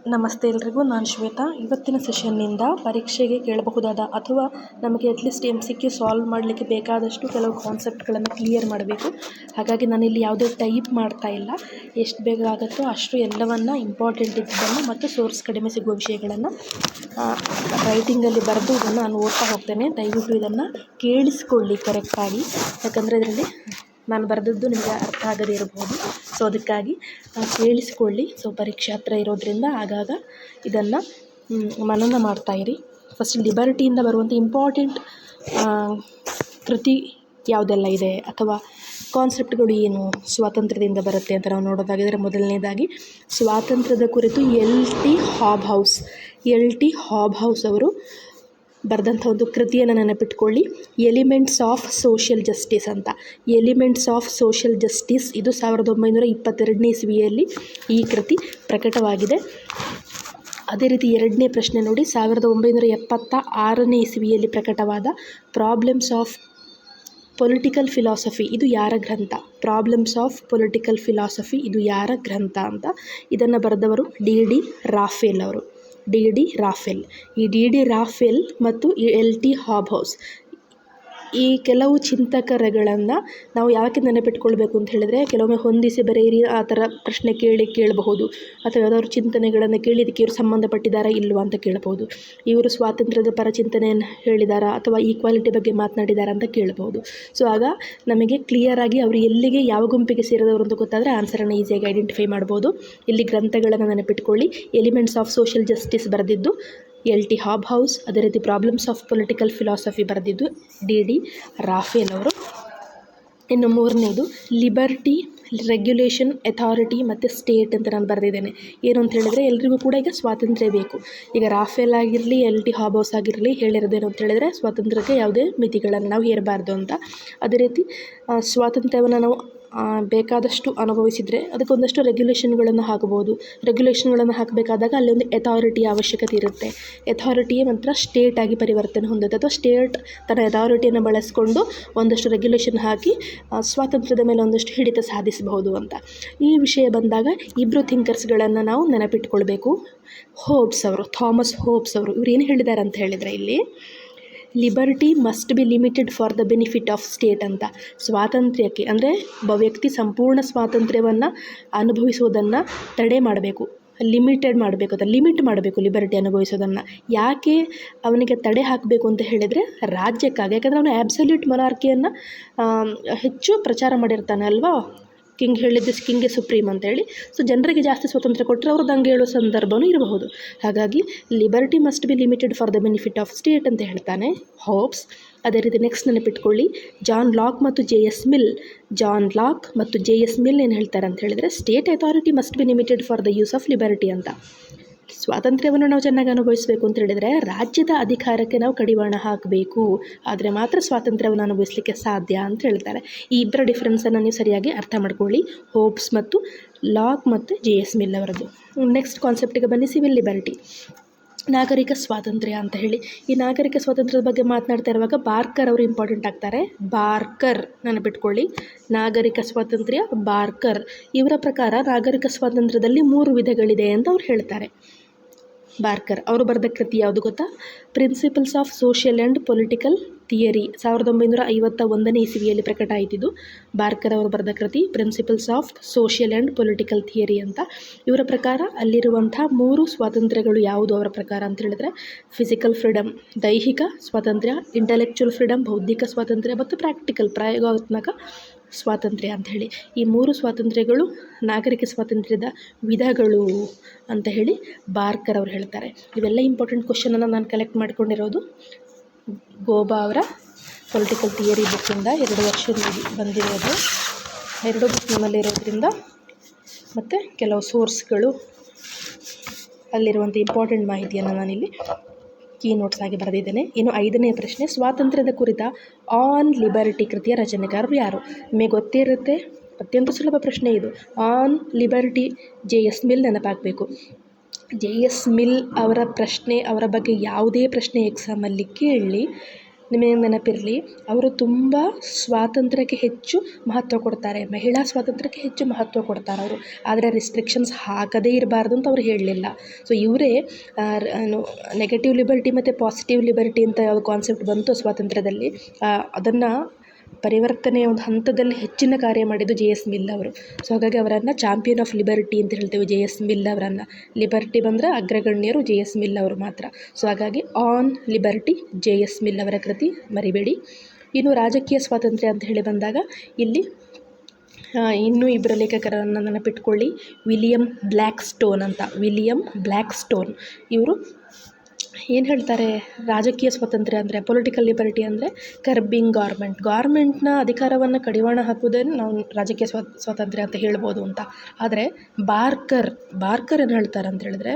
ನಮಸ್ತೆ ಎಲ್ರಿಗೂ, ನಾನು ಶ್ವೇತಾ. ಇವತ್ತಿನ ಸೆಷನ್ನಿಂದ ಪರೀಕ್ಷೆಗೆ ಕೇಳಬಹುದಾದ ಅಥವಾ ನಮಗೆ ಅಟ್ಲೀಸ್ಟ್ MCQ ಸಾಲ್ವ್ ಮಾಡಲಿಕ್ಕೆ ಬೇಕಾದಷ್ಟು ಕೆಲವು ಕಾನ್ಸೆಪ್ಟ್ಗಳನ್ನು ಕ್ಲಿಯರ್ ಮಾಡಬೇಕು. ಹಾಗಾಗಿ ನಾನಿಲ್ಲಿ ಯಾವುದೇ ಟೈಪ್ ಮಾಡ್ತಾ ಇಲ್ಲ, ಎಷ್ಟು ಬೇಗ ಆಗುತ್ತೋ ಅಷ್ಟು ಎಲ್ಲವನ್ನು ಇಂಪಾರ್ಟೆಂಟ್ ಇದ್ದದ್ದನ್ನು ಮತ್ತು ಸೋರ್ಸ್ ಕಡಿಮೆ ಸಿಗುವ ವಿಷಯಗಳನ್ನು ರೈಟಿಂಗಲ್ಲಿ ಬರೆದು ಇದನ್ನು ನಾನು ಓದ್ತಾ ಹೋಗ್ತೇನೆ. ದಯವಿಟ್ಟು ಇದನ್ನು ಕೇಳಿಸ್ಕೊಳ್ಳಿ ಕರೆಕ್ಟಾಗಿ, ಯಾಕಂದರೆ ಇದರಲ್ಲಿ ನಾನು ಬರೆದದ್ದು ನಿಮಗೆ ಅರ್ಥ ಆಗದೇ ಇರಬಹುದು. ಸೊ ಅದಕ್ಕಾಗಿ ಕೇಳಿಸಿಕೊಳ್ಳಿ. ಸೊ ಪರೀಕ್ಷೆ ಹತ್ರ ಇರೋದ್ರಿಂದ ಆಗಾಗ ಇದನ್ನು ಮನನ ಮಾಡ್ತಾಯಿರಿ. ಫಸ್ಟ್ ಲಿಬರ್ಟಿಯಿಂದ ಬರುವಂಥ ಇಂಪಾರ್ಟೆಂಟ್ ಕೃತಿ ಯಾವುದೆಲ್ಲ ಇದೆ ಅಥವಾ ಕಾನ್ಸೆಪ್ಟ್ಗಳು ಏನು ಸ್ವಾತಂತ್ರ್ಯದಿಂದ ಬರುತ್ತೆ ಅಂತ ನಾವು ನೋಡೋದಾಗಿದ್ದರೆ, ಮೊದಲನೇದಾಗಿ ಸ್ವಾತಂತ್ರ್ಯದ ಕುರಿತು ಎಲ್ ಟಿ ಹಾಬ್ಹೌಸ್ ಅವರು ಬರೆದಂಥ ಒಂದು ಕೃತಿಯನ್ನು ನೆನಪಿಟ್ಕೊಳ್ಳಿ. ಎಲಿಮೆಂಟ್ಸ್ ಆಫ್ ಸೋಷಿಯಲ್ ಜಸ್ಟಿಸ್ ಅಂತ. ಎಲಿಮೆಂಟ್ಸ್ ಆಫ್ ಸೋಷಿಯಲ್ ಜಸ್ಟಿಸ್ ಇದು 1922ನೇ ಇಸವಿಯಲ್ಲಿ ಈ ಕೃತಿ ಪ್ರಕಟವಾಗಿದೆ. ಅದೇ ರೀತಿ ಎರಡನೇ ಪ್ರಶ್ನೆ ನೋಡಿ, 1976ನೇ ಇಸವಿಯಲ್ಲಿ ಪ್ರಕಟವಾದ ಪ್ರಾಬ್ಲಮ್ಸ್ ಆಫ್ ಪೊಲಿಟಿಕಲ್ ಫಿಲಾಸಫಿ ಇದು ಯಾರ ಗ್ರಂಥ? ಪ್ರಾಬ್ಲಮ್ಸ್ ಆಫ್ ಪೊಲಿಟಿಕಲ್ ಫಿಲಾಸಫಿ ಇದು ಯಾರ ಗ್ರಂಥ ಅಂತ. ಇದನ್ನು ಬರೆದವರು ಡಿ ರಾಫೆಲ್ ಅವರು. D Raphael. ಈ ಡಿ ರಾಫೆಲ್ ಮತ್ತು ಎಲ್ ಟಿ ಹಾಬ್ಹೌಸ್ ಈ ಕೆಲವು ಚಿಂತಕರುಗಳನ್ನು ನಾವು ಯಾಕೆ ನೆನಪಿಟ್ಕೊಳ್ಬೇಕು ಅಂತ ಹೇಳಿದರೆ, ಕೆಲವೊಮ್ಮೆ ಹೊಂದಿಸಿ ಬರೆಯಿರಿ ಆ ಥರ ಪ್ರಶ್ನೆ ಕೇಳಬಹುದು, ಅಥವಾ ಯಾವುದಾದ್ರು ಚಿಂತನೆಗಳನ್ನು ಕೇಳಿ ಇದಕ್ಕೆ ಇವರು ಸಂಬಂಧಪಟ್ಟಿದ್ದಾರಾ ಇಲ್ವಾ ಅಂತ ಕೇಳಬಹುದು. ಇವರು ಸ್ವಾತಂತ್ರ್ಯದ ಪರ ಚಿಂತನೆಯನ್ನು ಹೇಳಿದಾರಾ ಅಥವಾ ಈಕ್ವಾಲಿಟಿ ಬಗ್ಗೆ ಮಾತನಾಡಿದಾರಾ ಅಂತ ಕೇಳಬಹುದು. ಸೊ ಆಗ ನಮಗೆ ಕ್ಲಿಯರಾಗಿ ಅವರು ಎಲ್ಲಿಗೆ ಯಾವ ಗುಂಪಿಗೆ ಸೇರಿದವರು ಅಂತ ಗೊತ್ತಾದರೆ ಆನ್ಸರನ್ನು ಈಸಿಯಾಗಿ ಐಡೆಂಟಿಫೈ ಮಾಡ್ಬೋದು. ಇಲ್ಲಿ ಗ್ರಂಥಗಳನ್ನು ನೆನಪಿಟ್ಕೊಳ್ಳಿ. ಎಲಿಮೆಂಟ್ಸ್ ಆಫ್ ಸೋಷಿಯಲ್ ಜಸ್ಟಿಸ್ ಬರೆದಿದ್ದು ಎಲ್ ಟಿ ಹಾಬ್ಹೌಸ್. ಅದೇ ರೀತಿ ಪ್ರಾಬ್ಲಮ್ಸ್ ಆಫ್ ಪೊಲಿಟಿಕಲ್ ಫಿಲಾಸಫಿ ಬರೆದಿದ್ದು ಡಿ ರಾಫೆಲ್ ಅವರು. ಇನ್ನು ಮೂರನೇದು ಲಿಬರ್ಟಿ, ರೆಗ್ಯುಲೇಷನ್, ಅಥಾರಿಟಿ ಮತ್ತು ಸ್ಟೇಟ್ ಅಂತ ನಾನು ಬರೆದಿದ್ದೇನೆ. ಏನು ಅಂತ ಹೇಳಿದರೆ, ಎಲ್ರಿಗೂ ಕೂಡ ಈಗ ಸ್ವಾತಂತ್ರ್ಯ ಬೇಕು. ಈಗ ರಾಫೆಲ್ ಆಗಿರಲಿ ಎಲ್ ಟಿ ಹಾಬ್ಹೌಸ್ ಆಗಿರಲಿ ಹೇಳಿರೋದೇನು ಅಂತ ಹೇಳಿದರೆ, ಸ್ವಾತಂತ್ರ್ಯಕ್ಕೆ ಯಾವುದೇ ಮಿತಿಗಳನ್ನು ನಾವು ಹೇರಬಾರ್ದು ಅಂತ. ಅದೇ ರೀತಿ ಸ್ವಾತಂತ್ರ್ಯವನ್ನು ನಾವು ಬೇಕಾದಷ್ಟು ಅನುಭವಿಸಿದರೆ ಅದಕ್ಕೊಂದಷ್ಟು ರೆಗ್ಯುಲೇಷನ್ಗಳನ್ನು ಹಾಕಬಹುದು. ರೆಗ್ಯುಲೇಷನ್ಗಳನ್ನು ಹಾಕಬೇಕಾದಾಗ ಅಲ್ಲಿ ಒಂದು ಅಥಾರಿಟಿಯ ಅವಶ್ಯಕತೆ ಇರುತ್ತೆ. ಅಥಾರಿಟಿಯೇ ನಂತರ ಸ್ಟೇಟ್ ಆಗಿ ಪರಿವರ್ತನೆ ಹೊಂದುತ್ತೆ, ಅಥವಾ ಸ್ಟೇಟ್ ತನ್ನ ಅಥಾರಿಟಿಯನ್ನು ಬಳಸಿಕೊಂಡು ಒಂದಷ್ಟು ರೆಗ್ಯುಲೇಷನ್ ಹಾಕಿ ಸ್ವಾತಂತ್ರ್ಯದ ಮೇಲೆ ಒಂದಷ್ಟು ಹಿಡಿತ ಸಾಧಿಸಬಹುದು ಅಂತ. ಈ ವಿಷಯ ಬಂದಾಗ ಇಬ್ಬರು ಥಿಂಕರ್ಸ್ಗಳನ್ನು ನಾವು ನೆನಪಿಟ್ಕೊಳ್ಬೇಕು. ಹೋಬ್ಸ್ ಅವರು, ಥಾಮಸ್ ಹೋಬ್ಸ್ ಅವರು. ಇವ್ರು ಏನು ಹೇಳಿದ್ದಾರೆ ಅಂತ ಹೇಳಿದರೆ, ಇಲ್ಲಿ liberty must be limited for the benefit of state ಅಂತ. ಸ್ವಾತಂತ್ರ್ಯಕ್ಕೆ ಅಂದರೆ ಒಬ್ಬ ವ್ಯಕ್ತಿ ಸಂಪೂರ್ಣ ಸ್ವಾತಂತ್ರ್ಯವನ್ನು ಅನುಭವಿಸುವುದನ್ನು ತಡೆ ಮಾಡಬೇಕು, ಲಿಮಿಟೆಡ್ ಮಾಡಬೇಕು, ಅಥವಾ ಲಿಮಿಟ್ ಮಾಡಬೇಕು ಲಿಬರ್ಟಿ ಅನುಭವಿಸೋದನ್ನು. ಯಾಕೆ ಅವನಿಗೆ ತಡೆ ಹಾಕಬೇಕು ಅಂತ ಹೇಳಿದರೆ, ರಾಜ್ಯಕ್ಕಾಗಿ. ಯಾಕಂದರೆ ಅವನು ಆ್ಯಬ್ಸಲ್ಯೂಟ್ ಮೊನಾರ್ಕಿಯನ್ನು ಹೆಚ್ಚು ಪ್ರಚಾರ ಮಾಡಿರ್ತಾನೆ ಅಲ್ವಾ. ಕಿಂಗ್ ಹೇಳಿದ್ದು ಕಿಂಗೆ ಸುಪ್ರೀಮ್ ಅಂತೇಳಿ. ಸೊ ಜನರಿಗೆ ಜಾಸ್ತಿ ಸ್ವಾತಂತ್ರ್ಯ ಕೊಟ್ಟರೆ ಅವರು ದಂಗೆ ಹೇಳೋ ಸಂದರ್ಭವೂ ಇರಬಹುದು. ಹಾಗಾಗಿ liberty must be limited for the benefit of state ಅಂತ ಹೇಳ್ತಾನೆ ಹೋಬ್ಸ್. ಅದೇ ರೀತಿ ನೆಕ್ಸ್ಟ್ ನೆನಪಿಟ್ಕೊಳ್ಳಿ, ಜಾನ್ ಲಾಕ್ ಮತ್ತು ಜೆ ಎಸ್ ಮಿಲ್ ಏನು ಹೇಳ್ತಾರೆ ಅಂತ ಹೇಳಿದರೆ, state authority must be limited for the use of liberty ಅಂತ. ಸ್ವಾತಂತ್ರ್ಯವನ್ನು ನಾವು ಚೆನ್ನಾಗಿ ಅನುಭವಿಸಬೇಕು ಅಂತ ಹೇಳಿದರೆ ರಾಜ್ಯದ ಅಧಿಕಾರಕ್ಕೆ ನಾವು ಕಡಿವಾಣ ಹಾಕಬೇಕು, ಆದರೆ ಮಾತ್ರ ಸ್ವಾತಂತ್ರ್ಯವನ್ನು ಅನುಭವಿಸಲಿಕ್ಕೆ ಸಾಧ್ಯ ಅಂತ ಹೇಳ್ತಾರೆ. ಈ ಇಬ್ಬರ ಡಿಫ್ರೆನ್ಸನ್ನು ನೀವು ಸರಿಯಾಗಿ ಅರ್ಥ ಮಾಡ್ಕೊಳ್ಳಿ, ಹೋಬ್ಸ್ ಮತ್ತು ಲಾಕ್ ಮತ್ತು ಜೆ ಎಸ್ ಮಿಲ್ ಅವರದ್ದು. ನೆಕ್ಸ್ಟ್ ಕಾನ್ಸೆಪ್ಟಿಗೆ ಬನ್ನಿ, ಸಿವಿಲ್ ಲಿಬರ್ಟಿ, ನಾಗರಿಕ ಸ್ವಾತಂತ್ರ್ಯ ಅಂತ ಹೇಳಿ. ಈ ನಾಗರಿಕ ಸ್ವಾತಂತ್ರ್ಯದ ಬಗ್ಗೆ ಮಾತನಾಡ್ತಾ ಇರುವಾಗ ಬಾರ್ಕರ್ ಅವರು ಇಂಪಾರ್ಟೆಂಟ್ ಆಗ್ತಾರೆ. ಬಾರ್ಕರ್ ನೆನಪಿಟ್ಕೊಳ್ಳಿ, ನಾಗರಿಕ ಸ್ವಾತಂತ್ರ್ಯ, ಬಾರ್ಕರ್. ಇವರ ಪ್ರಕಾರ ನಾಗರಿಕ ಸ್ವಾತಂತ್ರ್ಯದಲ್ಲಿ 3 ವಿಧಗಳಿದೆ ಅಂತ ಅವ್ರು ಹೇಳ್ತಾರೆ. ಬಾರ್ಕರ್ ಅವರು ಬರೆದ ಕೃತಿ ಯಾವುದು ಗೊತ್ತಾ? Principles of social and political theory. 1951ನೇ ಇಸವಿಯಲ್ಲಿ ಪ್ರಕಟ ಆಯಿತಿದ್ದು. ಬಾರ್ಕರ್ ಅವರು ಬರೆದ ಕೃತಿ principles of social and political theory ಅಂತ. ಇವರ ಪ್ರಕಾರ ಅಲ್ಲಿರುವಂಥ 3 ಸ್ವಾತಂತ್ರ್ಯಗಳು ಯಾವುದು ಅವರ ಪ್ರಕಾರ ಅಂತ ಹೇಳಿದರೆ, ಫಿಸಿಕಲ್ ಫ್ರೀಡಮ್ ದೈಹಿಕ ಸ್ವಾತಂತ್ರ್ಯ, ಇಂಟೆಲೆಕ್ಚುಯಲ್ ಫ್ರೀಡಮ್ ಬೌದ್ಧಿಕ ಸ್ವಾತಂತ್ರ್ಯ, ಮತ್ತು ಪ್ರಾಕ್ಟಿಕಲ್ ಪ್ರಾಯೋಗಾತ್ಮಕ ಸ್ವಾತಂತ್ರ್ಯ ಅಂತ ಹೇಳಿ. ಈ 3 ಸ್ವಾತಂತ್ರ್ಯಗಳು ನಾಗರಿಕ ಸ್ವಾತಂತ್ರ್ಯದ ವಿಧಗಳು ಅಂತ ಹೇಳಿ ಬಾರ್ಕರ್ ಅವರು ಹೇಳ್ತಾರೆ. ಇವೆಲ್ಲ ಇಂಪಾರ್ಟೆಂಟ್ ಕ್ವಶನನ್ನು ನಾನು ಕಲೆಕ್ಟ್ ಮಾಡ್ಕೊಂಡಿರೋದು ಗೋಬಾ ಅವರ ಪೊಲಿಟಿಕಲ್ ಥಿಯರಿ ಬುಕ್ಕಿಂದ. 2 ವರ್ಷದಲ್ಲಿ ಬಂದಿರೋದು, 2 ಬುಕ್ ನಮ್ಮಲ್ಲಿರೋದ್ರಿಂದ, ಮತ್ತು ಕೆಲವು ಸೋರ್ಸ್ಗಳು ಅಲ್ಲಿರುವಂಥ ಇಂಪಾರ್ಟೆಂಟ್ ಮಾಹಿತಿಯನ್ನು ನಾನಿಲ್ಲಿ ಕೀ ನೋಟ್ಸ್ ಆಗಿ ಬರೆದಿದ್ದೇನೆ. ಇನ್ನು 5ನೇ ಪ್ರಶ್ನೆ, ಸ್ವಾತಂತ್ರ್ಯದ ಕುರಿತ ಆನ್ ಲಿಬರ್ಟಿ ಕೃತಿಯ ರಚನೆಕಾರರು ಯಾರು? ನಿಮಗೆ ಗೊತ್ತೇ ಇರುತ್ತೆ, ಅತ್ಯಂತ ಸುಲಭ ಪ್ರಶ್ನೆ ಇದು. On liberty J S Mill ನೆನಪಾಗಬೇಕು. ಜೆ ಎಸ್ ಮಿಲ್ ಅವರ ಬಗ್ಗೆ ಯಾವುದೇ ಪ್ರಶ್ನೆ ಎಕ್ಸಾಮಲ್ಲಿ ಕೇಳಲಿ, ನಿಮಗೆ ನೆನಪಿರಲಿ, ಅವರು ತುಂಬ ಸ್ವಾತಂತ್ರ್ಯಕ್ಕೆ ಹೆಚ್ಚು ಮಹತ್ವ ಕೊಡ್ತಾರೆ, ಮಹಿಳಾ ಸ್ವಾತಂತ್ರ್ಯಕ್ಕೆ ಹೆಚ್ಚು ಮಹತ್ವ ಕೊಡ್ತಾರೆ ಅವರು. ಆದರೆ ರಿಸ್ಟ್ರಿಕ್ಷನ್ಸ್ ಹಾಕದೇ ಇರಬಾರ್ದು ಅಂತ ಅವ್ರು ಹೇಳಲಿಲ್ಲ. ಸೊ ಇವರೇ ನೆಗೆಟಿವ್ ಲಿಬರ್ಟಿ ಮತ್ತು ಪಾಸಿಟಿವ್ ಲಿಬರ್ಟಿ ಅಂತ ಯಾವುದು ಕಾನ್ಸೆಪ್ಟ್ ಬಂತು ಸ್ವಾತಂತ್ರ್ಯದಲ್ಲಿ, ಅದನ್ನು ಪರಿವರ್ತನೆಯ ಒಂದು ಹಂತದಲ್ಲಿ ಹೆಚ್ಚಿನ ಕಾರ್ಯ ಮಾಡಿದ್ದು JS ಮಿಲ್ ಅವರು. ಸೊ ಹಾಗಾಗಿ ಅವರನ್ನು ಚಾಂಪಿಯನ್ ಆಫ್ ಲಿಬರ್ಟಿ ಅಂತ ಹೇಳ್ತೇವೆ, JS ಮಿಲ್ ಅವರನ್ನು. ಲಿಬರ್ಟಿ ಬಂದರೆ ಅಗ್ರಗಣ್ಯರು JS ಮಿಲ್ ಅವರು ಮಾತ್ರ. ಸೊ ಹಾಗಾಗಿ ಆನ್ ಲಿಬರ್ಟಿ JS ಮಿಲ್ ಅವರ ಕೃತಿ, ಮರಿಬೇಡಿ. ಇನ್ನು ರಾಜಕೀಯ ಸ್ವಾತಂತ್ರ್ಯ ಅಂತ ಹೇಳಿ ಬಂದಾಗ ಇಲ್ಲಿ ಇನ್ನೂ ಇಬ್ಬರು ಲೇಖಕರನ್ನು ನೆನಪಿಟ್ಕೊಳ್ಳಿ. ವಿಲಿಯಂ ಬ್ಲ್ಯಾಕ್ಸ್ಟೋನ್ ಅಂತ. ವಿಲಿಯಂ ಬ್ಲ್ಯಾಕ್ಸ್ಟೋನ್ ಇವರು ಏನು ಹೇಳ್ತಾರೆ, ರಾಜಕೀಯ ಸ್ವಾತಂತ್ರ್ಯ ಅಂದರೆ, ಪೊಲಿಟಿಕಲ್ ಲಿಬರ್ಟಿ ಅಂದರೆ ಕರ್ಬಿಂಗ್ ಗೌರ್ಮೆಂಟ್ನ ಅಧಿಕಾರವನ್ನು ಕಡಿವಾಣ ಹಾಕುವುದನ್ನು ನಾವು ರಾಜಕೀಯ ಸ್ವಾತಂತ್ರ್ಯ ಅಂತ ಹೇಳ್ಬೋದು ಅಂತ. ಆದರೆ ಬಾರ್ಕರ್ ಏನು ಹೇಳ್ತಾರೆ ಅಂತ ಹೇಳಿದ್ರೆ,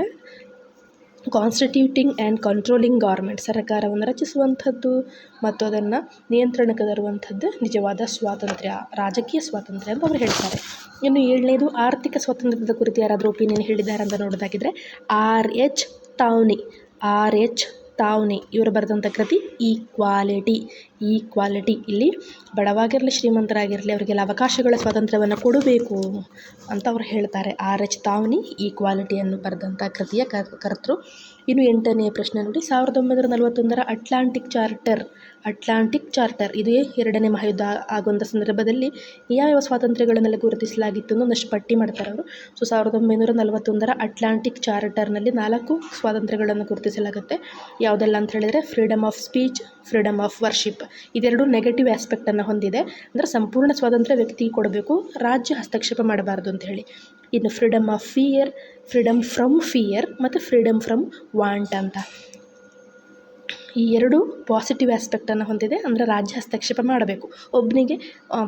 ಕಾನ್ಸ್ಟಿಟ್ಯೂಟಿಂಗ್ ಆ್ಯಂಡ್ ಕಂಟ್ರೋಲಿಂಗ್ ಗೌರ್ಮೆಂಟ್, ಸರ್ಕಾರವನ್ನು ರಚಿಸುವಂಥದ್ದು ಮತ್ತು ಅದನ್ನು ನಿಯಂತ್ರಣಕ್ಕೆ ತರುವಂಥದ್ದು ನಿಜವಾದ ಸ್ವಾತಂತ್ರ್ಯ, ರಾಜಕೀಯ ಸ್ವಾತಂತ್ರ್ಯ ಅಂತ ಅವರು ಹೇಳ್ತಾರೆ. ಇನ್ನು 7ನೇದು ಆರ್ಥಿಕ ಸ್ವಾತಂತ್ರ್ಯದ ಕುರಿತು ಯಾರಾದರೂ ಒಪಿನಿಯನ್ ಹೇಳಿದ್ದಾರೆ ಅಂತ ನೋಡೋದಾಗಿದ್ದರೆ ಆರ್ ಎಚ್ ತಾವ್ನಿ ಇವರು ಬರೆದಂಥ ಕೃತಿ ಈಕ್ವಾಲಿಟಿ. ಇಲ್ಲಿ ಬಡವಾಗಿರಲಿ ಶ್ರೀಮಂತರಾಗಿರಲಿ ಅವರಿಗೆಲ್ಲ ಅವಕಾಶಗಳ ಸ್ವಾತಂತ್ರ್ಯವನ್ನು ಕೊಡಬೇಕು ಅಂತ ಅವ್ರು ಹೇಳ್ತಾರೆ. R.H. ತಾವ್ನಿ ಈಕ್ವಾಲಿಟಿಯನ್ನು ಬರೆದಂಥ ಕೃತಿಯ ಕರ್ತೃ. ಇನ್ನು 8ನೇ ಪ್ರಶ್ನೆ ನೋಡಿ, 1941ರ ಅಟ್ಲಾಂಟಿಕ್ ಚಾರ್ಟರ್ ಇದು 2ನೇ ಮಹಾಯುದ್ಧ ಆಗುವಂಥ ಸಂದರ್ಭದಲ್ಲಿ ಯಾವ್ಯಾವ ಸ್ವಾತಂತ್ರ್ಯಗಳನ್ನೆಲ್ಲ ಗುರುತಿಸಲಾಗಿತ್ತು ಅಂತ ಒಂದಷ್ಟು ಪಟ್ಟಿ ಮಾಡ್ತಾರೆ ಅವರು. ಸೊ 1941ರ ಅಟ್ಲಾಂಟಿಕ್ ಚಾರ್ಟರ್ನಲ್ಲಿ 4 ಸ್ವಾತಂತ್ರ್ಯಗಳನ್ನು ಗುರುತಿಸಲಾಗುತ್ತೆ. ಯಾವುದೆಲ್ಲ ಅಂತ ಹೇಳಿದರೆ, freedom of speech, freedom of worship, ಇದೆರಡು ನೆಗೆಟಿವ್ ಆಸ್ಪೆಕ್ಟನ್ನು ಹೊಂದಿದೆ. ಅಂದರೆ ಸಂಪೂರ್ಣ ಸ್ವಾತಂತ್ರ್ಯ ವ್ಯಕ್ತಿಗೆ ಕೊಡಬೇಕು, ರಾಜ್ಯ ಹಸ್ತಕ್ಷೇಪ ಮಾಡಬಾರ್ದು ಅಂತ ಹೇಳಿ. ಇನ್ನು freedom of fear, freedom from fear ಮತ್ತು ಫ್ರೀಡಮ್ ಫ್ರಮ್ ವಾಂಟ್ ಅಂತ ಈ 2 ಪಾಸಿಟಿವ್ ಆಸ್ಪೆಕ್ಟನ್ನು ಹೊಂದಿದೆ. ಅಂದರೆ ರಾಜ್ಯ ಹಸ್ತಕ್ಷೇಪ ಮಾಡಬೇಕು, ಒಬ್ಬನಿಗೆ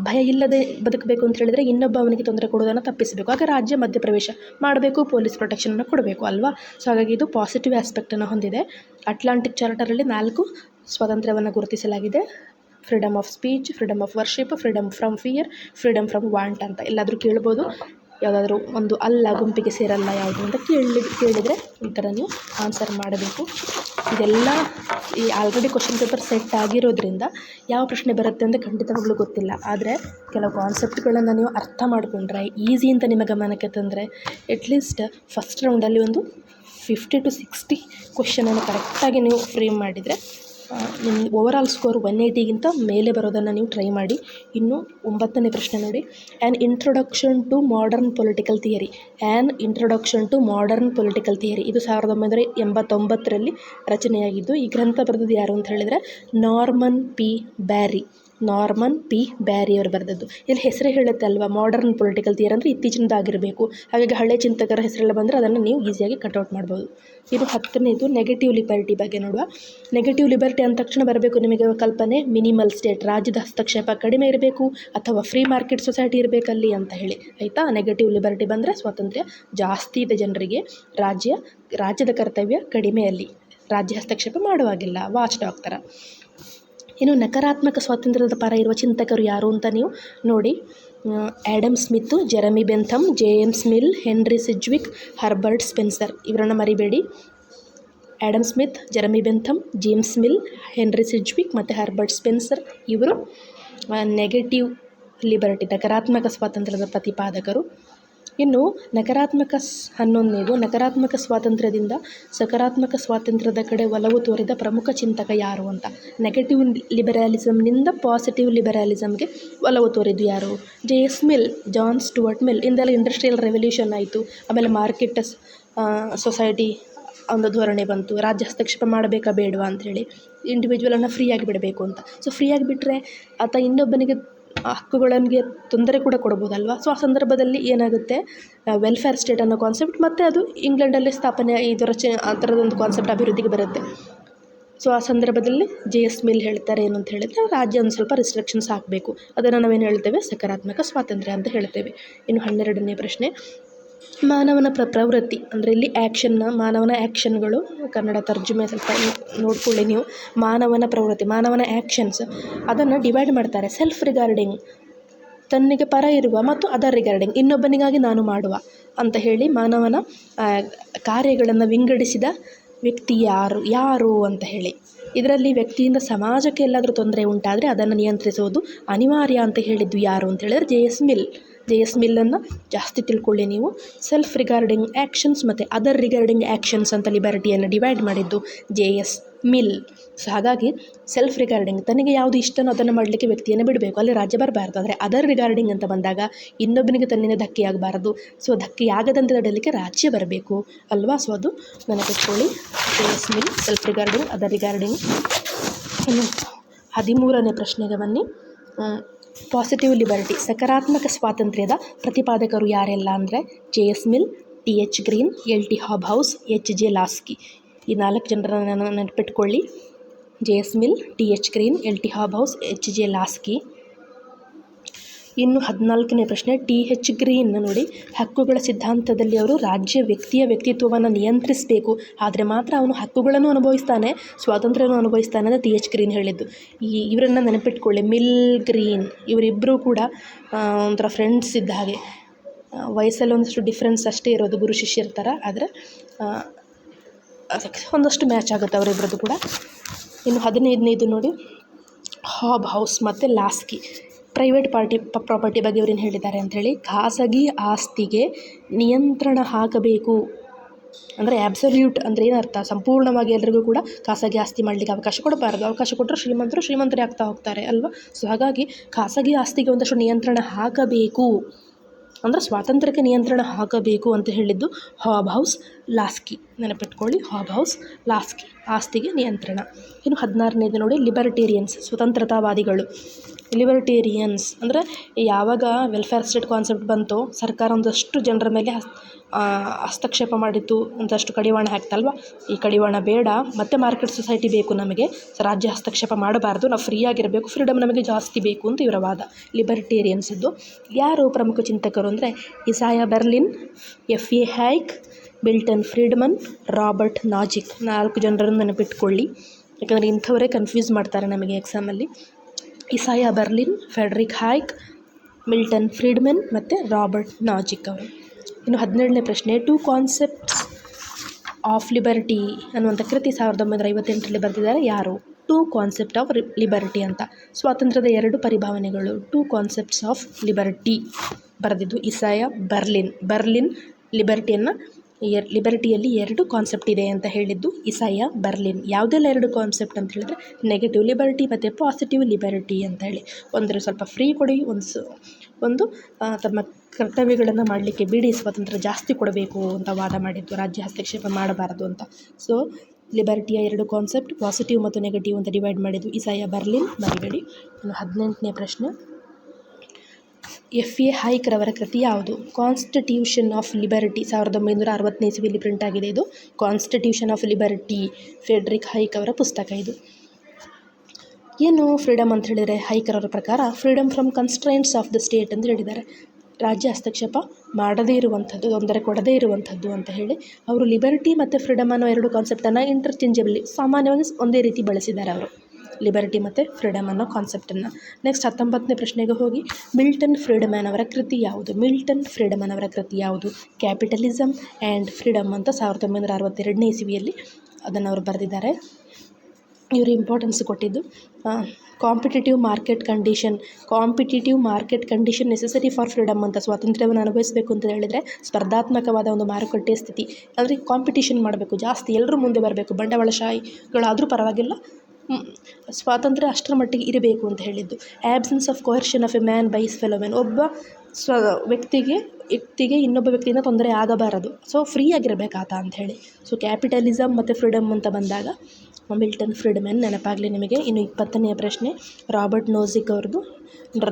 ಭಯ ಇಲ್ಲದೆ ಬದುಕಬೇಕು ಅಂತ ಹೇಳಿದರೆ ಇನ್ನೊಬ್ಬ ಅವನಿಗೆ ತೊಂದರೆ ಕೊಡೋದನ್ನು ತಪ್ಪಿಸಬೇಕು, ಆಗ ರಾಜ್ಯ ಮಧ್ಯಪ್ರವೇಶ ಮಾಡಬೇಕು, ಪೊಲೀಸ್ ಪ್ರೊಟೆಕ್ಷನನ್ನು ಕೊಡಬೇಕು ಅಲ್ವಾ. ಸೊ ಹಾಗಾಗಿ ಇದು ಪಾಸಿಟಿವ್ ಆಸ್ಪೆಕ್ಟನ್ನು ಹೊಂದಿದೆ. ಅಟ್ಲಾಂಟಿಕ್ ಚಾರ್ಟರಲ್ಲಿ 4 ಸ್ವಾತಂತ್ರ್ಯವನ್ನು ಗುರುತಿಸಲಾಗಿದೆ. Freedom of speech, freedom of worship, freedom from fear, freedom from want ಅಂತ ಎಲ್ಲಾದರೂ ಕೇಳ್ಬೋದು. ಯಾವುದಾದ್ರೂ ಒಂದು ಗುಂಪಿಗೆ ಸೇರಲ್ಲ ಯಾವುದು ಅಂತ ಕೇಳಿದರೆ ಈ ಥರ ನೀವು ಆನ್ಸರ್ ಮಾಡಬೇಕು. ಇದೆಲ್ಲ ಈ ಆಲ್ರೆಡಿ ಕ್ವಶನ್ ಪೇಪರ್ ಸೆಟ್ ಆಗಿರೋದ್ರಿಂದ ಯಾವ ಪ್ರಶ್ನೆ ಬರುತ್ತೆ ಅಂತ ಖಂಡಿತವಾಗ್ಲೂ ಗೊತ್ತಿಲ್ಲ. ಆದರೆ ಕೆಲವು ಕಾನ್ಸೆಪ್ಟ್ಗಳನ್ನು ನೀವು ಅರ್ಥ ಮಾಡಿಕೊಂಡ್ರೆ, ಈಸಿ ಅಂತ ನಿಮ್ಮ ಗಮನಕ್ಕೆ ತಂದರೆ, ಅಟ್ಲೀಸ್ಟ್ ಫಸ್ಟ್ ರೌಂಡಲ್ಲಿ ಒಂದು 50 to 60 ಕ್ವಶನನ್ನು ಕರೆಕ್ಟಾಗಿ ನೀವು ಫ್ರೇಮ್ ಮಾಡಿದರೆ ನಿಮ್ಮ ಓವರಾಲ್ ಸ್ಕೋರ್ 180ಗಿಂತ ಮೇಲೆ ಬರೋದನ್ನು ನೀವು ಟ್ರೈ ಮಾಡಿ. ಇನ್ನು 9ನೇ ಪ್ರಶ್ನೆ ನೋಡಿ, an introduction to modern political theory. ಇದು 1989ರಲ್ಲಿ ರಚನೆಯಾಗಿದ್ದು, ಈ ಗ್ರಂಥ ಬರೆದದ್ದು ಯಾರು ಅಂತ ಹೇಳಿದರೆ ನಾರ್ಮನ್ ಪಿ ಬ್ಯಾರಿ ಅವರು ಬರೆದದ್ದು. ಇಲ್ಲಿ ಹೆಸರೇ ಹೇಳುತ್ತೆ ಅಲ್ವಾ, ಮಾಡರ್ನ್ ಪೊಲಿಟಿಕಲ್ ಥಿಯರಿ ಅಂದರೆ ಇತ್ತೀಚಿನದಾಗಿರಬೇಕು. ಹಾಗಾಗಿ ಹಳೆ ಚಿಂತಕರ ಹೆಸರೆಲ್ಲ ಬಂದರೆ ಅದನ್ನು ನೀವು ಈಸಿಯಾಗಿ ಕಟ್ಔಟ್ ಮಾಡ್ಬೋದು. ಇದು 10ನೇದು ನೆಗೆಟಿವ್ ಲಿಬರ್ಟಿ ಬಗ್ಗೆ ನೋಡುವ. ನೆಗೆಟಿವ್ ಲಿಬರ್ಟಿ ಅಂದ ತಕ್ಷಣ ಬರಬೇಕು ನಿಮಗೆ ಕಲ್ಪನೆ, ಮಿನಿಮಲ್ ಸ್ಟೇಟ್, ರಾಜ್ಯದ ಹಸ್ತಕ್ಷೇಪ ಕಡಿಮೆ ಇರಬೇಕು ಅಥವಾ ಫ್ರೀ ಮಾರ್ಕೆಟ್ ಸೊಸೈಟಿ ಇರಬೇಕಲ್ಲಿ ಅಂತ ಹೇಳಿ, ಆಯಿತಾ. ನೆಗೆಟಿವ್ ಲಿಬರ್ಟಿ ಬಂದರೆ ಸ್ವಾತಂತ್ರ್ಯ ಜಾಸ್ತಿ ಇದೆ ಜನರಿಗೆ, ರಾಜ್ಯದ ಕರ್ತವ್ಯ ಕಡಿಮೆ, ಅಲ್ಲಿ ರಾಜ್ಯ ಹಸ್ತಕ್ಷೇಪ ಮಾಡುವಾಗಿಲ್ಲ, ವಾಚ್ ಡಾಗ್ ಥರ. ಇನ್ನು ನಕಾರಾತ್ಮಕ ಸ್ವಾತಂತ್ರ್ಯದ ಪರ ಇರುವ ಚಿಂತಕರು ಯಾರು ಅಂತ ನೀವು ನೋಡಿ. Adam Smith, Jeremy Bentham, James Mill, Henry Sidgwick, Herbert Spencer ಇವರನ್ನು ಮರಿಬೇಡಿ. Adam Smith, Jeremy Bentham, James Mill, Henry Sidgwick ಮತ್ತು ಹರ್ಬರ್ಟ್ ಸ್ಪೆನ್ಸರ್ ಇವರು ನೆಗೆಟಿವ್ ಲಿಬರ್ಟಿ, ನಕಾರಾತ್ಮಕ ಸ್ವಾತಂತ್ರ್ಯದ ಪ್ರತಿಪಾದಕರು. ಇನ್ನು 11ನೇದು ನಕಾರಾತ್ಮಕ ಸ್ವಾತಂತ್ರ್ಯದಿಂದ ಸಕಾರಾತ್ಮಕ ಸ್ವಾತಂತ್ರ್ಯದ ಕಡೆ ಒಲವು ತೋರಿದ ಪ್ರಮುಖ ಚಿಂತಕ ಯಾರು ಅಂತ. ನೆಗೆಟಿವ್ ಲಿಬರಲಿಸಮ್ನಿಂದ ಪಾಸಿಟಿವ್ ಲಿಬರಲಿಸಮ್ಗೆ ಒಲವು ತೋರಿದ್ದು ಯಾರು? JS Mill, John Stuart Mill. ಇಂದೆಲ್ಲ ಇಂಡಸ್ಟ್ರಿಯಲ್ ರೆವಲ್ಯೂಷನ್ ಆಯಿತು, ಆಮೇಲೆ ಮಾರ್ಕೆಟ್ ಸೊಸೈಟಿ ಒಂದು ಧೋರಣೆ ಬಂತು, ರಾಜ್ಯ ಹಸ್ತಕ್ಷೇಪ ಮಾಡಬೇಕಾ ಬೇಡವಾ ಅಂಥೇಳಿ, ಇಂಡಿವಿಜುವಲನ್ನು ಫ್ರೀಯಾಗಿ ಬಿಡಬೇಕು ಅಂತ. ಸೊ ಫ್ರೀಯಾಗಿ ಬಿಟ್ಟರೆ ಆತ ಇನ್ನೊಬ್ಬನಿಗೆ ಹಕ್ಕುಗಳಿಗೆ ತೊಂದರೆ ಕೂಡ ಕೊಡ್ಬೋದಲ್ವ. ಸೊ ಆ ಸಂದರ್ಭದಲ್ಲಿ ಏನಾಗುತ್ತೆ, ವೆಲ್ಫೇರ್ ಸ್ಟೇಟ್ ಅನ್ನೋ ಕಾನ್ಸೆಪ್ಟ್ ಮತ್ತು ಅದು ಇಂಗ್ಲೆಂಡಲ್ಲಿ ಸ್ಥಾಪನೆ ಆ ಥರದೊಂದು ಕಾನ್ಸೆಪ್ಟ್ ಅಭಿವೃದ್ಧಿಗೆ ಬರುತ್ತೆ. ಸೊ ಆ ಸಂದರ್ಭದಲ್ಲಿ JS ಮಿಲ್ ಹೇಳ್ತಾರೆ ಏನು ಅಂತ ಹೇಳಿದರೆ, ರಾಜ್ಯ ಒಂದು ಸ್ವಲ್ಪ ರಿಸ್ಟ್ರಿಕ್ಷನ್ಸ್ ಹಾಕಬೇಕು, ಅದನ್ನು ನಾವೇನು ಹೇಳ್ತೇವೆ, ಸಕಾರಾತ್ಮಕ ಸ್ವಾತಂತ್ರ್ಯ ಅಂತ ಹೇಳ್ತೇವೆ. ಇನ್ನು 12ನೇ ಪ್ರಶ್ನೆ, ಮಾನವನ ಪ್ರವೃತ್ತಿ ಅಂದರೆ ಇಲ್ಲಿ ಮಾನವನ ಆ್ಯಕ್ಷನ್ಗಳು, ಕನ್ನಡ ತರ್ಜುಮೆ ಸ್ವಲ್ಪ ನೋಡ್ಕೊಳ್ಳಿ ನೀವು. ಮಾನವನ ಪ್ರವೃತ್ತಿ, ಮಾನವನ ಆ್ಯಕ್ಷನ್ಸ್, ಅದನ್ನು ಡಿವೈಡ್ ಮಾಡ್ತಾರೆ. ಸೆಲ್ಫ್ ರಿಗಾರ್ಡಿಂಗ್, ತನ್ನಿಗೆ ಪರ ಇರುವ, ಮತ್ತು ಅದರ್ ರಿಗಾರ್ಡಿಂಗ್, ಇನ್ನೊಬ್ಬನಿಗಾಗಿ ನಾನು ಮಾಡುವ ಅಂತ ಹೇಳಿ ಮಾನವನ ಕಾರ್ಯಗಳನ್ನು ವಿಂಗಡಿಸಿದ ವ್ಯಕ್ತಿ ಯಾರು ಅಂತ ಹೇಳಿ. ಇದರಲ್ಲಿ ವ್ಯಕ್ತಿಯಿಂದ ಸಮಾಜಕ್ಕೆ ಎಲ್ಲಾದರೂ ತೊಂದರೆ ಉಂಟಾದರೆ ಅದನ್ನು ನಿಯಂತ್ರಿಸುವುದು ಅನಿವಾರ್ಯ ಅಂತ ಹೇಳಿದ್ದು ಯಾರು ಅಂತ ಹೇಳಿದ್ರೆ ಜೆ ಎಸ್ ಮಿಲ್ಲನ್ನು ಜಾಸ್ತಿ ತಿಳ್ಕೊಳ್ಳಿ ನೀವು. ಸೆಲ್ಫ್ ರಿಗಾರ್ಡಿಂಗ್ ಆ್ಯಕ್ಷನ್ಸ್ ಮತ್ತು ಅದರ್ ರಿಗಾರ್ಡಿಂಗ್ ಆ್ಯಕ್ಷನ್ಸ್ ಅಂತ ಲಿಬರ್ಟಿಯನ್ನು ಡಿವೈಡ್ ಮಾಡಿದ್ದು ಜೆ ಎಸ್ ಮಿಲ್. ಸೊ ಹಾಗಾಗಿ ಸೆಲ್ಫ್ ರಿಗಾರ್ಡಿಂಗ್ ತನಗೆ ಯಾವುದು ಇಷ್ಟನೋ ಅದನ್ನು ಮಾಡಲಿಕ್ಕೆ ವ್ಯಕ್ತಿಯನ್ನು ಬಿಡಬೇಕು, ಅಲ್ಲಿ ರಾಜ್ಯ ಬರಬಾರ್ದು. ಆದರೆ ಅದರ್ ರಿಗಾರ್ಡಿಂಗ್ ಅಂತ ಬಂದಾಗ ಇನ್ನೊಬ್ಬನಿಗೆ ತನ್ನಿಂದ ಧಕ್ಕೆಯಾಗಬಾರದು. ಸೊ ಧಕ್ಕೆಯಾಗದಂತೆ ತಡೆಯಲಿಕ್ಕೆ ರಾಜ್ಯ ಬರಬೇಕು ಅಲ್ವಾ. ಸೊ ಅದು ನೆನಪಿಟ್ಕೊಳ್ಳಿ, J S Mill, self regarding, other regarding. ಇನ್ನು 13ನೇ ಪ್ರಶ್ನೆಗೆ ಬನ್ನಿ. ಪಾಸಿಟಿವ್ ಲಿಬರ್ಟಿ, ಸಕಾರಾತ್ಮಕ ಸ್ವಾತಂತ್ರ್ಯದ ಪ್ರತಿಪಾದಕರು ಯಾರೆಲ್ಲ ಅಂದರೆ J S Mill, T H Green, L T Hobhouse, H J Laski. ಈ 4 ಜನರನ್ನು ನೆನಪಿಟ್ಕೊಳ್ಳಿ. J S Mill, T H Green, L T Hobhouse, H J Laski. ಇನ್ನು 14ನೇ ಪ್ರಶ್ನೆ, ಟಿ ಎಚ್ ಗ್ರೀನ್ ನೋಡಿ, ಹಕ್ಕುಗಳ ಸಿದ್ಧಾಂತದಲ್ಲಿ ಅವರು ವ್ಯಕ್ತಿಯ ವ್ಯಕ್ತಿತ್ವವನ್ನು ನಿಯಂತ್ರಿಸಬೇಕು, ಆದರೆ ಮಾತ್ರ ಅವನು ಹಕ್ಕುಗಳನ್ನು ಅನುಭವಿಸ್ತಾನೆ, ಸ್ವಾತಂತ್ರ್ಯವನ್ನು ಅನುಭವಿಸ್ತಾನೆ ಅಂತ ಟಿ ಎಚ್ ಗ್ರೀನ್ ಹೇಳಿದ್ದು. ಇವರನ್ನು ನೆನಪಿಟ್ಕೊಳ್ಳಿ. ಮಿಲ್, ಗ್ರೀನ್ ಇವರಿಬ್ಬರೂ ಕೂಡ ಒಂಥರ ಫ್ರೆಂಡ್ಸ್ ಇದ್ದ ಹಾಗೆ. ವಯಸ್ಸಲ್ಲಿ ಒಂದಷ್ಟು ಡಿಫ್ರೆನ್ಸ್ ಅಷ್ಟೇ ಇರೋದು, ಗುರು ಶಿಷ್ಯರ ಥರ, ಆದರೆ ಒಂದಷ್ಟು ಮ್ಯಾಚ್ ಆಗುತ್ತೆ ಅವರಿಬ್ಬರದ್ದು ಕೂಡ. ಇನ್ನು 15ನೇದು ನೋಡಿ, ಹಾಬ್ಹೌಸ್ ಮತ್ತು ಲಾಸ್ಕಿ. ಪ್ರೈವೇಟ್ ಪ್ರಾಪರ್ಟಿ ಬಗ್ಗೆ ಇವ್ರೇನು ಹೇಳಿದ್ದಾರೆ ಅಂಥೇಳಿ, ಖಾಸಗಿ ಆಸ್ತಿಗೆ ನಿಯಂತ್ರಣ ಹಾಕಬೇಕು ಅಂದರೆ ಆಬ್ಸಲ್ಯೂಟ್ ಅಂದರೆ ಏನರ್ಥ, ಸಂಪೂರ್ಣವಾಗಿ ಎಲ್ರಿಗೂ ಕೂಡ ಖಾಸಗಿ ಆಸ್ತಿ ಮಾಡಲಿಕ್ಕೆ ಅವಕಾಶ ಕೊಡಬಾರ್ದು. ಅವಕಾಶ ಕೊಟ್ಟರೆ ಶ್ರೀಮಂತರೇ ಆಗ್ತಾ ಹೋಗ್ತಾರೆ ಅಲ್ವಾ. ಸೊ ಹಾಗಾಗಿ ಖಾಸಗಿ ಆಸ್ತಿಗೆ ಒಂದಷ್ಟು ನಿಯಂತ್ರಣ ಹಾಕಬೇಕು ಅಂದರೆ ಸ್ವಾತಂತ್ರ್ಯಕ್ಕೆ ನಿಯಂತ್ರಣ ಹಾಕಬೇಕು ಅಂತ ಹೇಳಿದ್ದು ಹಾಬ್ಹೌಸ್, ಲಾಸ್ಕಿ. ನೆನಪಿಟ್ಕೊಳ್ಳಿ, ಹಾಬ್ಹೌಸ್, ಲಾಸ್ಕಿ, ಆಸ್ತಿಗೆ ನಿಯಂತ್ರಣ. ಇನ್ನು 16ನೇದು ನೋಡಿ, ಲಿಬರ್ಟೇರಿಯನ್ಸ್, ಸ್ವತಂತ್ರತಾವಾದಿಗಳು. ಲಿಬರ್ಟೇರಿಯನ್ಸ್ ಅಂದರೆ ಯಾವಾಗ ವೆಲ್ಫೇರ್ ಸ್ಟೇಟ್ ಕಾನ್ಸೆಪ್ಟ್ ಬಂತೋ ಸರ್ಕಾರ ಒಂದಷ್ಟು ಜನರ ಮೇಲೆ ಹಸ್ತಕ್ಷೇಪ ಮಾಡಿತ್ತು, ಒಂದಷ್ಟು ಕಡಿವಾಣ ಹಾಕ್ತಲ್ವ. ಈ ಕಡಿವಾಣ ಬೇಡ, ಮತ್ತು ಮಾರ್ಕೆಟ್ ಸೊಸೈಟಿ ಬೇಕು ನಮಗೆ, ರಾಜ್ಯ ಹಸ್ತಕ್ಷೇಪ ಮಾಡಬಾರ್ದು, ನಾವು ಫ್ರೀ ಆಗಿರಬೇಕು, ಫ್ರೀಡಮ್ ನಮಗೆ ಜಾಸ್ತಿ ಬೇಕು ಅಂತ ಇವರ ವಾದ. ಲಿಬರ್ಟೇರಿಯನ್ಸ್ದು ಯಾರು ಪ್ರಮುಖ ಚಿಂತಕರು ಅಂದರೆ Isaiah Berlin, F A Hayek, Milton Friedman, Robert Nozick. 4 ಜನರನ್ನು ನೆನಪಿಟ್ಕೊಳ್ಳಿ, ಯಾಕಂದರೆ ಇಂಥವರೇ ಕನ್ಫ್ಯೂಸ್ ಮಾಡ್ತಾರೆ ನಮಗೆ ಎಕ್ಸಾಮಲ್ಲಿ. Isaiah Berlin, Friedrich Hayek, Milton Friedman ಮತ್ತು ರಾಬರ್ಟ್ ನಾಜಿಕ್ ಅವರು. ಇನ್ನು 17ನೇ ಪ್ರಶ್ನೆ, 2 ಕಾನ್ಸೆಪ್ಟ್ಸ್ ಆಫ್ ಲಿಬರ್ಟಿ ಅನ್ನುವಂಥ ಕೃತಿ 1958ರಲ್ಲಿ ಬರೆದಿದ್ದಾರೆ ಯಾರು? 2 ಕಾನ್ಸೆಪ್ಟ್ ಆಫ್ ಲಿಬರ್ಟಿ ಅಂತ, ಸ್ವಾತಂತ್ರ್ಯದ 2 ಪರಿಭಾವನೆಗಳು, 2 ಕಾನ್ಸೆಪ್ಟ್ಸ್ ಆಫ್ ಲಿಬರ್ಟಿ ಬರೆದಿದ್ದು ಇಸಾಯಾ ಬೆರ್ಲಿನ್. ಲಿಬರ್ಟಿಯಲ್ಲಿ 2 ಕಾನ್ಸೆಪ್ಟ್ ಇದೆ ಅಂತ ಹೇಳಿದ್ದು ಇಸಾಯಾ ಬೆರ್ಲಿನ್. ಯಾವುದೆಲ್ಲ 2 ಕಾನ್ಸೆಪ್ಟ್ ಅಂತ ಹೇಳಿದ್ರೆ ನೆಗೆಟಿವ್ ಲಿಬರ್ಟಿ ಮತ್ತು ಪಾಸಿಟಿವ್ ಲಿಬರ್ಟಿ ಅಂತ ಹೇಳಿ. ಒಂದರೆ ಸ್ವಲ್ಪ ಫ್ರೀ ಕೊಡಿ, ಒಂದು ತಮ್ಮ ಕರ್ತವ್ಯಗಳನ್ನು ಮಾಡಲಿಕ್ಕೆ ಬಿಡಿ, ಸ್ವಾತಂತ್ರ್ಯ ಜಾಸ್ತಿ ಕೊಡಬೇಕು ಅಂತ ವಾದ ಮಾಡಿದ್ದು, ರಾಜ್ಯ ಹಸ್ತಕ್ಷೇಪ ಮಾಡಬಾರದು ಅಂತ. ಸೊ ಲಿಬರ್ಟಿಯ 2 ಕಾನ್ಸೆಪ್ಟ್ ಪಾಸಿಟಿವ್ ಮತ್ತು ನೆಗೆಟಿವ್ ಅಂತ ಡಿವೈಡ್ ಮಾಡಿದ್ದು ಇಸಾಯಾ ಬೆರ್ಲಿನ್, ಮರಿಬೇಡಿ. ಇನ್ನು 18ನೇ ಪ್ರಶ್ನೆ, ಎಫ್ ಎ ಹ್ಯಾಕ್ರವರ ಕೃತಿ ಯಾವುದು? ಕಾನ್ಸ್ಟಿಟ್ಯೂಷನ್ ಆಫ್ ಲಿಬರ್ಟಿ, 1960ನೇ ಇಸವಿಯಲ್ಲಿ ಪ್ರಿಂಟ್ ಆಗಿದೆ ಇದು. Constitution of liberty, Friedrich Hayek ಅವರ ಪುಸ್ತಕ ಇದು. ಏನು ಫ್ರೀಡಮ್ ಅಂತ ಹೇಳಿದರೆ ಹೈಕರವರ ಪ್ರಕಾರ freedom from constraints of the state ಅಂತ ಹೇಳಿದ್ದಾರೆ. ರಾಜ್ಯ ಹಸ್ತಕ್ಷೇಪ ಮಾಡದೇ ಇರುವಂಥದ್ದು, ತೊಂದರೆ ಕೊಡದೇ ಇರುವಂಥದ್ದು ಅಂತ ಹೇಳಿ ಅವರು ಲಿಬರ್ಟಿ ಮತ್ತು ಫ್ರೀಡಮ್ ಅನ್ನೋ 2 ಕಾನ್ಸೆಪ್ಟನ್ನು ಇಂಟರ್ಚೇಂಜಬಲಿ ಸಾಮಾನ್ಯವಾಗಿ ಒಂದೇ ರೀತಿ ಬಳಸಿದ್ದಾರೆ ಅವರು, ಲಿಬರ್ಟಿ ಮತ್ತು ಫ್ರೀಡಮ್ ಅನ್ನೋ ಕಾನ್ಸೆಪ್ಟನ್ನು. ನೆಕ್ಸ್ಟ್ 19ನೇ ಪ್ರಶ್ನೆಗೆ ಹೋಗಿ, ಮಿಲ್ಟನ್ ಫ್ರೀಡ್ಮನ್ ಅವರ ಕೃತಿ ಯಾವುದು? ಮಿಲ್ಟನ್ ಫ್ರೀಡ್ಮನ್ ಅವರ ಕೃತಿ ಯಾವುದು? ಕ್ಯಾಪಿಟಲಿಸಮ್ ಆ್ಯಂಡ್ ಫ್ರೀಡಮ್ ಅಂತ 1962ನೇ ಇಸವಿಯಲ್ಲಿ ಅದನ್ನು ಅವರು ಬರೆದಿದ್ದಾರೆ. ಇವರು ಇಂಪಾರ್ಟೆನ್ಸ್ ಕೊಟ್ಟಿದ್ದು competitive market condition necessary for freedom ಅಂತ. ಸ್ವಾತಂತ್ರ್ಯವನ್ನು ಅನುಭವಿಸಬೇಕು ಅಂತ ಹೇಳಿದರೆ ಸ್ಪರ್ಧಾತ್ಮಕವಾದ ಒಂದು ಮಾರುಕಟ್ಟೆ ಸ್ಥಿತಿ, ಅಂದರೆ ಕಾಂಪಿಟೇಷನ್ ಮಾಡಬೇಕು, ಜಾಸ್ತಿ ಎಲ್ಲರೂ ಮುಂದೆ ಬರಬೇಕು, ಬಂಡವಾಳಶಾಹಿಗಳಾದರೂ ಪರವಾಗಿಲ್ಲ, ಸ್ವಾತಂತ್ರ್ಯ ಅಷ್ಟರ ಮಟ್ಟಿಗೆ ಇರಬೇಕು ಅಂತ ಹೇಳಿದ್ದು. Absence of coercion of A man by his fellow man, ಒಬ್ಬ ವ್ಯಕ್ತಿಗೆ ಇನ್ನೊಬ್ಬ ವ್ಯಕ್ತಿಯಿಂದ ತೊಂದರೆ ಆಗಬಾರದು, ಸೊ ಫ್ರೀ ಆಗಿರಬೇಕಾತ ಅಂತ ಹೇಳಿ. ಸೊ ಕ್ಯಾಪಿಟಲಿಸಮ್ ಮತ್ತು ಫ್ರೀಡಮ್ ಅಂತ ಬಂದಾಗ ಮಿಲ್ಟನ್ ಫ್ರೀಡ್ಮನ್ ನೆನಪಾಗಲಿ ನಿಮಗೆ. ಇನ್ನು 20ನೇ ಪ್ರಶ್ನೆ, ರಾಬರ್ಟ್ ನಾಜಿಕ್ ಅವ್ರದ್ದು.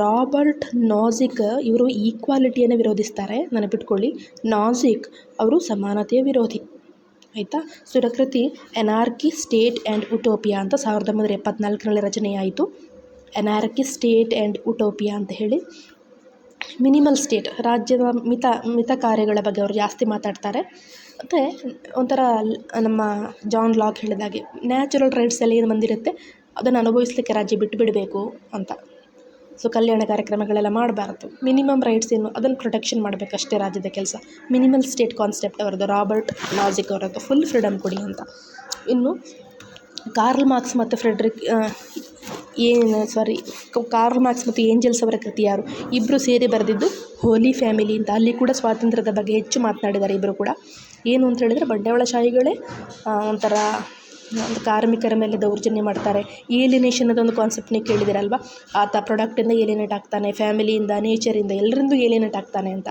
ರಾಬರ್ಟ್ ನಾಜಿಕ್ ಇವರು ಈಕ್ವಾಲಿಟಿಯನ್ನು ವಿರೋಧಿಸ್ತಾರೆ, ನೆನಪಿಟ್ಕೊಳ್ಳಿ. ನಾಜಿಕ್ ಅವರು ಸಮಾನತೆಯ ವಿರೋಧಿ, ಆಯಿತಾ. ಸೊ ಇವರ ಕೃತಿ ಎನಾರ್ಕಿ, ಸ್ಟೇಟ್ ಆ್ಯಂಡ್ ಉಟೋಪಿಯಾ ಅಂತ 1974ರಲ್ಲಿ ರಚನೆಯಾಯಿತು. ಎನಾರ್ಕಿ, ಸ್ಟೇಟ್ ಆ್ಯಂಡ್ ಉಟೋಪಿಯಾ ಅಂತ ಹೇಳಿ. ಮಿನಿಮಲ್ ಸ್ಟೇಟ್, ರಾಜ್ಯದ ಮಿತ ಕಾರ್ಯಗಳ ಬಗ್ಗೆ ಅವರು ಜಾಸ್ತಿ ಮಾತಾಡ್ತಾರೆ. ಮತ್ತು ಒಂಥರ ನಮ್ಮ ಜಾನ್ ಲಾಕ್ ಹೇಳಿದಾಗೆ ನ್ಯಾಚುರಲ್ ರೈಟ್ಸ್ ಎಲ್ಲ ಏನು ಬಂದಿರುತ್ತೆ ಅದನ್ನು ಅನುಭವಿಸಲಿಕ್ಕೆ ರಾಜ್ಯ ಬಿಟ್ಟು ಬಿಡಬೇಕು ಅಂತ. ಸೊ ಕಲ್ಯಾಣ ಕಾರ್ಯಕ್ರಮಗಳೆಲ್ಲ ಮಾಡಬಾರ್ದು. ಮಿನಿಮಮ್ ರೈಟ್ಸ್ ಏನು ಅದನ್ನು ಪ್ರೊಟೆಕ್ಷನ್ ಮಾಡಬೇಕಷ್ಟೇ ರಾಜ್ಯದ ಕೆಲಸ. ಮಿನಿಮಲ್ ಸ್ಟೇಟ್ ಕಾನ್ಸೆಪ್ಟ್ ಅವರದ್ದು, ರಾಬರ್ಟ್ ನಾಜಿಕ್ ಅವರದ್ದು. ಫುಲ್ ಫ್ರೀಡಮ್ ಕೊಡಿ ಅಂತ. ಇನ್ನು ಕಾರ್ಲ್ ಮಾರ್ಕ್ಸ್ ಮತ್ತು ಕಾರ್ಲ್ ಮಾರ್ಕ್ಸ್ ಮತ್ತು ಏಂಜಲ್ಸ್ ಅವರ ಕೃತಿ ಯಾರು? ಇಬ್ಬರು ಸೇರಿ ಬರೆದಿದ್ದು ಹೋಲಿ ಫ್ಯಾಮಿಲಿ ಅಂತ. ಅಲ್ಲಿ ಕೂಡ ಸ್ವಾತಂತ್ರ್ಯದ ಬಗ್ಗೆ ಹೆಚ್ಚು ಮಾತನಾಡಿದ್ದಾರೆ ಇಬ್ಬರು ಕೂಡ. ಏನು ಅಂತ ಹೇಳಿದರೆ, ಬಂಡವಾಳಶಾಹಿಗಳೇ ಒಂಥರ ಒಂದು ಕಾರ್ಮಿಕರ ಮೇಲೆ ದೌರ್ಜನ್ಯ ಮಾಡ್ತಾರೆ. ಏಲಿನೇಷನ್ ಅದೊಂದು ಕಾನ್ಸೆಪ್ಟ್ನೇ ಕೇಳಿದಿರಲ್ವ. ಆತ ಪ್ರಾಡಕ್ಟಿಂದ ಏಲಿನೇಟ್ ಆಗ್ತಾನೆ, ಫ್ಯಾಮಿಲಿಯಿಂದ, ನೇಚರಿಂದ, ಎಲ್ಲರಿಂದೂ ಏಲಿನೇಟ್ ಆಗ್ತಾನೆ ಅಂತ.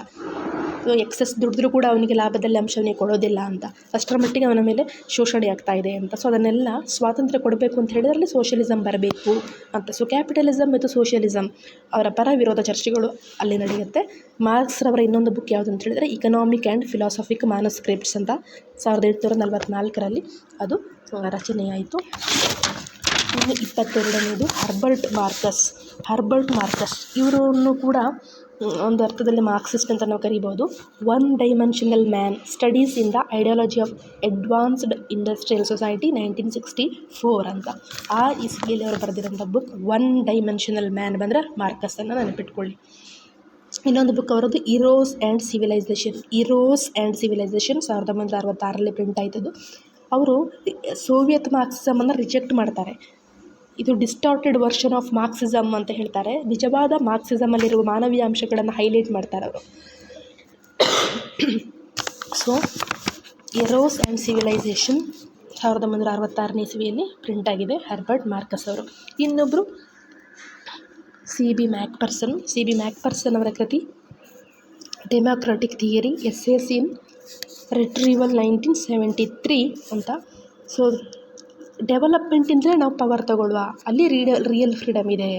ಸೊ ಎಕ್ಸಸ್ ದುಡಿದ್ರೂ ಕೂಡ ಅವನಿಗೆ ಲಾಭದಲ್ಲಿ ಅಂಶವನ್ನೇ ಕೊಡೋದಿಲ್ಲ ಅಂತ. ಅಷ್ಟರ ಮಟ್ಟಿಗೆ ಅವನ ಮೇಲೆ ಶೋಷಣೆ ಆಗ್ತಾ ಇದೆ ಅಂತ. ಸೊ ಅದನ್ನೆಲ್ಲ ಸ್ವಾತಂತ್ರ್ಯ ಕೊಡಬೇಕು ಅಂತ ಹೇಳಿದ್ರೆ ಅಲ್ಲಿ ಸೋಷಿಯಲಿಸಮ್ ಬರಬೇಕು ಅಂತ. ಸೊ ಕ್ಯಾಪಿಟಲಿಸಮ್ ಮತ್ತು ಸೋಷಿಯಲಿಸಮ್ ಅವರ ಪರ ವಿರೋಧ ಚರ್ಚೆಗಳು ಅಲ್ಲಿ ನಡೆಯುತ್ತೆ. ಮಾರ್ಕ್ಸ್ರವರ ಇನ್ನೊಂದು ಬುಕ್ ಯಾವುದು ಅಂತ ಹೇಳಿದರೆ ಇಕನಾಮಿಕ್ ಆ್ಯಂಡ್ ಫಿಲಾಸಫಿಕ್ ಮ್ಯಾನುಸ್ಕ್ರಿಪ್ಟ್ಸ್ ಅಂತ 1844 ಅದು ರಚನೆಯಾಯಿತು. ಇನ್ನು 22ನೇದು ಹರ್ಬರ್ಟ್ ಮಾರ್ಕಸ್. ಇವರನ್ನು ಕೂಡ ಒಂದು ಅರ್ಥದಲ್ಲಿ ಮಾರ್ಕ್ಸಿಸ್ಟ್ ಅಂತ ನಾವು ಕರಿಬೋದು. 1 dimensional man studies in the ideology of advanced industrial society 1964 ಅಂತ. ಆ ಇಸ್ವಿಯಲ್ಲಿ ಅವರು ಬರೆದಿರೋಂಥ ಬುಕ್ 1 ಡೈಮೆನ್ಷನಲ್ ಮ್ಯಾನ್ ಬಂದರೆ ಮಾರ್ಕಸನ್ನು ನೆನಪಿಟ್ಕೊಳ್ಳಿ. ಇನ್ನೊಂದು ಬುಕ್ ಅವರದ್ದು ಇರೋಸ್ ಆ್ಯಂಡ್ ಸಿವಿಲೈಸೇಷನ್ 1966 ಪ್ರಿಂಟ್ ಆಯ್ತದು. ಅವರು ಸೋವಿಯತ್ ಮಾರ್ಕ್ಸಿಸಮನ್ನು ರಿಜೆಕ್ಟ್ ಮಾಡ್ತಾರೆ. ಇದು ಡಿಸ್ಟಾರ್ಟೆಡ್ ವರ್ಷನ್ ಆಫ್ ಮಾರ್ಕ್ಸಿಸಮ್ ಅಂತ ಹೇಳ್ತಾರೆ. ನಿಜವಾದ ಮಾರ್ಕ್ಸಿಸಮಲ್ಲಿರುವ ಮಾನವೀಯ ಅಂಶಗಳನ್ನು ಹೈಲೈಟ್ ಮಾಡ್ತಾರೆ ಅವರು. ಸೊ ಎರೋಸ್ ಆ್ಯಂಡ್ ಸಿವಿಲೈಸೇಷನ್ 1966 ಇಸ್ವಿಯಲ್ಲಿ ಪ್ರಿಂಟ್ ಆಗಿದೆ, ಹರ್ಬರ್ಟ್ ಮಾರ್ಕಸ್ ಅವರು. ಇನ್ನೊಬ್ಬರು ಸಿ ಬಿ ಮ್ಯಾಕ್ಪರ್ಸನ್ ಅವರ ಕೃತಿ ಡೆಮಾಕ್ರೆಟಿಕ್ ಥಿಯರಿ, ಎಸ್ಸೇಸ್ ಇನ್ ರಿಟ್ರೀವಲ್ 1973 ಅಂತ. ಸೊ ಡೆವಲಪ್ಮೆಂಟ್ ಅಂದರೆ ನಾವು ಪವರ್ ತಗೊಳ್ಳುವ, ಅಲ್ಲಿ ರಿಯಲ್ ಫ್ರೀಡಮ್ ಇದೆ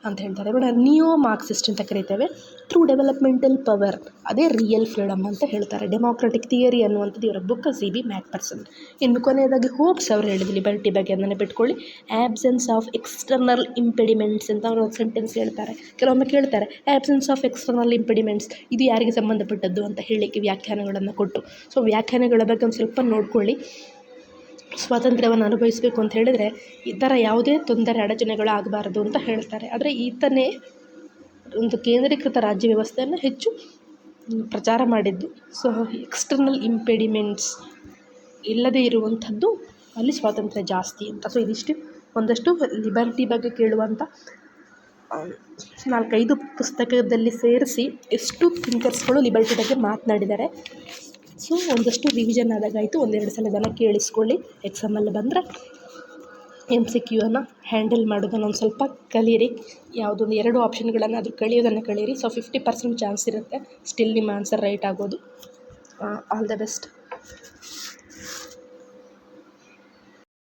ಅಂತ ಹೇಳ್ತಾರೆ. ಬಟ್ ನಿಯೋ ಮಾರ್ಕ್ಸಿಸ್ಟ್ ಅಂತ ಕರಿತೇವೆ. ಥ್ರೂ ಡೆವಲಪ್ಮೆಂಟಲ್ ಪವರ್, ಅದೇ ರಿಯಲ್ ಫ್ರೀಡಮ್ ಅಂತ ಹೇಳ್ತಾರೆ. ಡೆಮಾಕ್ರೆಟಿಕ್ ಥಿಯರಿ ಅನ್ನುವಂಥದ್ದು ಇವರ ಬುಕ್ ಸಿ ಬಿ ಮ್ಯಾಕ್ಪರ್ಸನ್. ಇನ್ನು ಕೊನೆಯದಾಗಿ ಹೋಬ್ಸ್ ಅವರು ಹೇಳಿದ್ರು ಲಿಬರ್ಟಿ ಬಗ್ಗೆ, ಅದನ್ನು ನೆನಪಿಟ್ಕೊಳ್ಳಿ. ಆ್ಯಬ್ಸೆನ್ಸ್ ಆಫ್ ಎಕ್ಸ್ಟರ್ನಲ್ ಇಂಪೆಡಿಮೆಂಟ್ಸ್ ಅಂತ ಅವರು ಒಂದು ಸೆಂಟೆನ್ಸ್ ಹೇಳ್ತಾರೆ. ಕೆಲವೊಮ್ಮೆ ಕೇಳ್ತಾರೆ ಆ್ಯಬ್ಸೆನ್ಸ್ ಆಫ್ ಎಕ್ಸ್ಟರ್ನಲ್ ಇಂಪೆಡಿಮೆಂಟ್ಸ್ ಇದು ಯಾರಿಗೆ ಸಂಬಂಧಪಟ್ಟದ್ದು ಅಂತ ಹೇಳಲಿಕ್ಕೆ ವ್ಯಾಖ್ಯಾನಗಳನ್ನು ಕೊಟ್ಟು. ಸೊ ವ್ಯಾಖ್ಯಾನಗಳ ಬಗ್ಗೆ ಒಂದು ಸ್ವಲ್ಪ ನೋಡ್ಕೊಳ್ಳಿ. ಸ್ವಾತಂತ್ರ್ಯವನ್ನು ಅನುಭವಿಸಬೇಕು ಅಂತ ಹೇಳಿದರೆ ಈ ಥರ ಯಾವುದೇ ತೊಂದರೆ ಅಡಚಣೆಗಳು ಆಗಬಾರದು ಅಂತ ಹೇಳ್ತಾರೆ. ಆದರೆ ಈತನೇ ಒಂದು ಕೇಂದ್ರೀಕೃತ ರಾಜ್ಯ ವ್ಯವಸ್ಥೆಯನ್ನು ಹೆಚ್ಚು ಪ್ರಚಾರ ಮಾಡಿದ್ದು. ಸೊ ಎಕ್ಸ್ಟರ್ನಲ್ ಇಂಪೆಡಿಮೆಂಟ್ಸ್ ಇಲ್ಲದೇ ಇರುವಂಥದ್ದು ಅಲ್ಲಿ ಸ್ವಾತಂತ್ರ್ಯ ಜಾಸ್ತಿ ಅಂತ. ಸೊ ಇದಿಷ್ಟು ಒಂದಷ್ಟು ಲಿಬರ್ಟಿ ಬಗ್ಗೆ ಕೇಳುವಂಥ 4-5 ಪುಸ್ತಕದಲ್ಲಿ ಸೇರಿಸಿ ಎಷ್ಟು ಥಿಂಕರ್ಸ್ಗಳು ಲಿಬರ್ಟಿ ಬಗ್ಗೆ ಮಾತನಾಡಿದ್ದಾರೆ. ಸೊ ಒಂದಷ್ಟು ರಿವಿಷನ್ ಆದಾಗಾಯಿತು. 1-2 ಸಲ ಇದನ್ನು ಕೇಳಿಸ್ಕೊಳ್ಳಿ. ಎಕ್ಸಾಮಲ್ಲಿ ಬಂದರೆ MCQ ಅನ್ನು ಹ್ಯಾಂಡಲ್ ಮಾಡೋದನ್ನು ಒಂದು ಸ್ವಲ್ಪ ಕಲೀರಿ. ಯಾವುದೊಂದು 2 ಆಪ್ಷನ್ಗಳನ್ನು ಅದು ಕಲಿಯೋದನ್ನು ಕಲೀರಿ. ಸೊ 50% ಚಾನ್ಸ್ ಇರುತ್ತೆ ಸ್ಟಿಲ್ ನಿಮ್ಮ ಆನ್ಸರ್ ರೈಟ್ ಆಗೋದು. All the best.